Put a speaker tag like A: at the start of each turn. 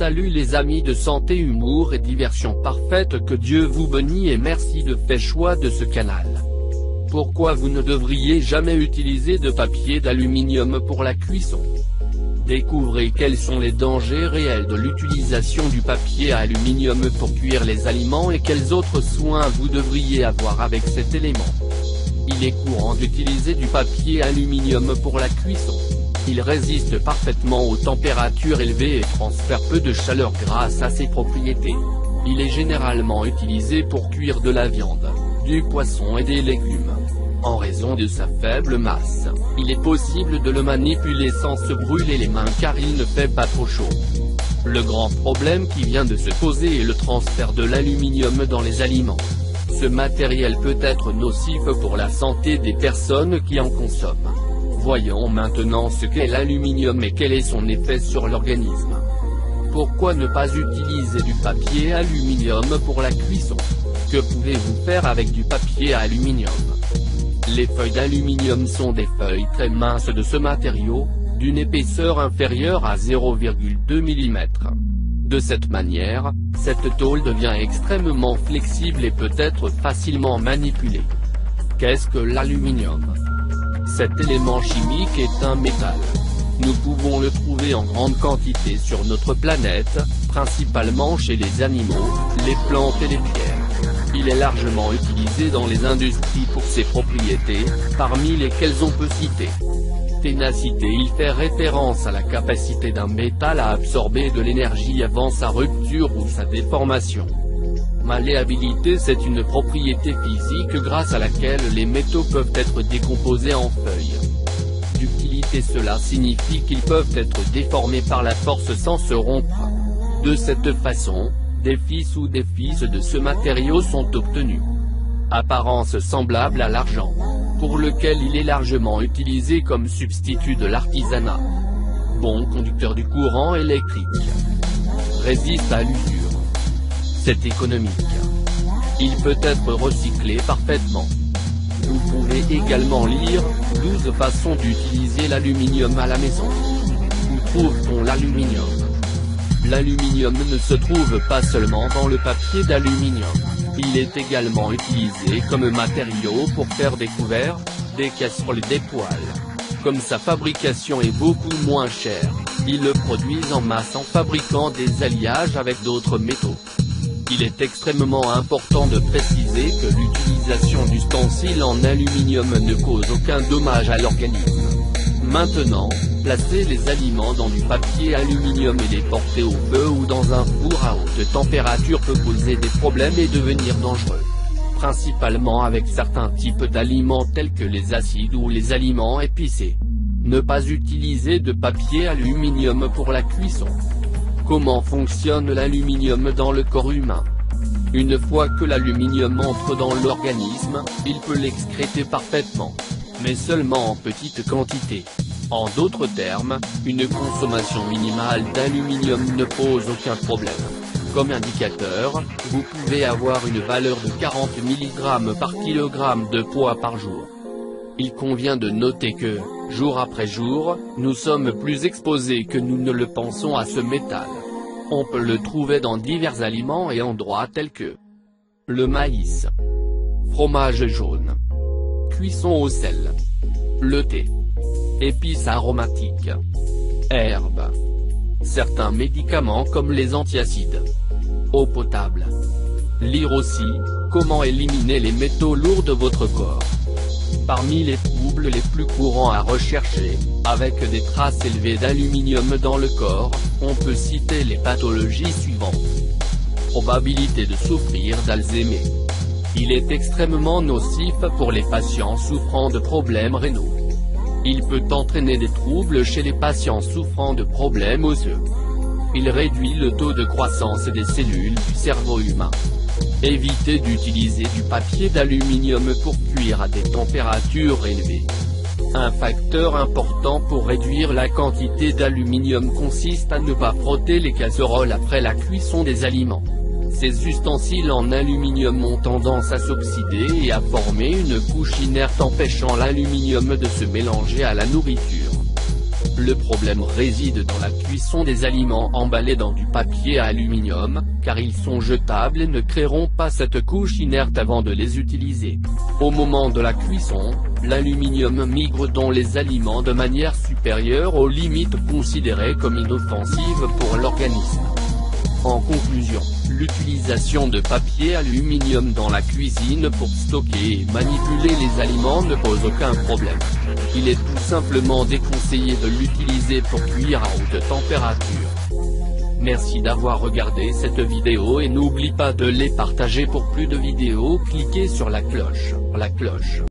A: Salut les amis de santé, humour et diversion parfaite, que Dieu vous bénisse et merci de faire choix de ce canal. Pourquoi vous ne devriez jamais utiliser de papier d'aluminium pour la cuisson? Découvrez quels sont les dangers réels de l'utilisation du papier à aluminium pour cuire les aliments et quels autres soins vous devriez avoir avec cet élément. Il est courant d'utiliser du papier aluminium pour la cuisson. Il résiste parfaitement aux températures élevées et transfère peu de chaleur grâce à ses propriétés. Il est généralement utilisé pour cuire de la viande, du poisson et des légumes. En raison de sa faible masse, il est possible de le manipuler sans se brûler les mains car il ne fait pas trop chaud. Le grand problème qui vient de se poser est le transfert de l'aluminium dans les aliments. Ce matériel peut être nocif pour la santé des personnes qui en consomment. Voyons maintenant ce qu'est l'aluminium et quel est son effet sur l'organisme. Pourquoi ne pas utiliser du papier aluminium pour la cuisson? Que pouvez-vous faire avec du papier aluminium? Les feuilles d'aluminium sont des feuilles très minces de ce matériau, d'une épaisseur inférieure à 0,2 mm. De cette manière, cette tôle devient extrêmement flexible et peut être facilement manipulée. Qu'est-ce que l'aluminium? Cet élément chimique est un métal. Nous pouvons le trouver en grande quantité sur notre planète, principalement chez les animaux, les plantes et les pierres. Il est largement utilisé dans les industries pour ses propriétés, parmi lesquelles on peut citer ténacité. Il fait référence à la capacité d'un métal à absorber de l'énergie avant sa rupture ou sa déformation. Malléabilité, c'est une propriété physique grâce à laquelle les métaux peuvent être décomposés en feuilles. Ductilité, cela signifie qu'ils peuvent être déformés par la force sans se rompre. De cette façon, des fils ou des fils de ce matériau sont obtenus. Apparence semblable à l'argent, pour lequel il est largement utilisé comme substitut de l'artisanat. Bon conducteur du courant électrique. Résiste à l'usure. C'est économique. Il peut être recyclé parfaitement. Vous pouvez également lire « 12 façons d'utiliser l'aluminium à la maison ». Où trouve-t-on l'aluminium? L'aluminium ne se trouve pas seulement dans le papier d'aluminium. Il est également utilisé comme matériau pour faire des couverts, des casseroles et des poêles. Comme sa fabrication est beaucoup moins chère, ils le produisent en masse en fabriquant des alliages avec d'autres métaux. Il est extrêmement important de préciser que l'utilisation d'ustensiles en aluminium ne cause aucun dommage à l'organisme. Maintenant, placer les aliments dans du papier aluminium et les porter au feu ou dans un four à haute température peut poser des problèmes et devenir dangereux. Principalement avec certains types d'aliments tels que les acides ou les aliments épicés. Ne pas utiliser de papier aluminium pour la cuisson. Comment fonctionne l'aluminium dans le corps humain? Une fois que l'aluminium entre dans l'organisme, il peut l'excréter parfaitement, mais seulement en petite quantité. En d'autres termes, une consommation minimale d'aluminium ne pose aucun problème. Comme indicateur, vous pouvez avoir une valeur de 40 mg par kilogramme de poids par jour. Il convient de noter que, jour après jour, nous sommes plus exposés que nous ne le pensons à ce métal. On peut le trouver dans divers aliments et endroits tels que le maïs, fromage jaune, cuisson au sel, le thé, épices aromatiques, herbes, certains médicaments comme les antiacides, eau potable. Lire aussi, comment éliminer les métaux lourds de votre corps. Parmi les troubles les plus courants à rechercher, avec des traces élevées d'aluminium dans le corps, on peut citer les pathologies suivantes. Probabilité de souffrir d'Alzheimer. Il est extrêmement nocif pour les patients souffrant de problèmes rénaux. Il peut entraîner des troubles chez les patients souffrant de problèmes osseux. Il réduit le taux de croissance des cellules du cerveau humain. Évitez d'utiliser du papier d'aluminium pour cuire à des températures élevées. Un facteur important pour réduire la quantité d'aluminium consiste à ne pas frotter les casseroles après la cuisson des aliments. Ces ustensiles en aluminium ont tendance à s'oxyder et à former une couche inerte empêchant l'aluminium de se mélanger à la nourriture. Le problème réside dans la cuisson des aliments emballés dans du papier à aluminium, car ils sont jetables et ne créeront pas cette couche inerte avant de les utiliser. Au moment de la cuisson, l'aluminium migre dans les aliments de manière supérieure aux limites considérées comme inoffensives pour l'organisme. En conclusion, l'utilisation de papier aluminium dans la cuisine pour stocker et manipuler les aliments ne pose aucun problème. Il est tout simplement déconseillé de l'utiliser pour cuire à haute température. Merci d'avoir regardé cette vidéo et n'oublie pas de les partager pour plus de vidéos, cliquez sur la cloche.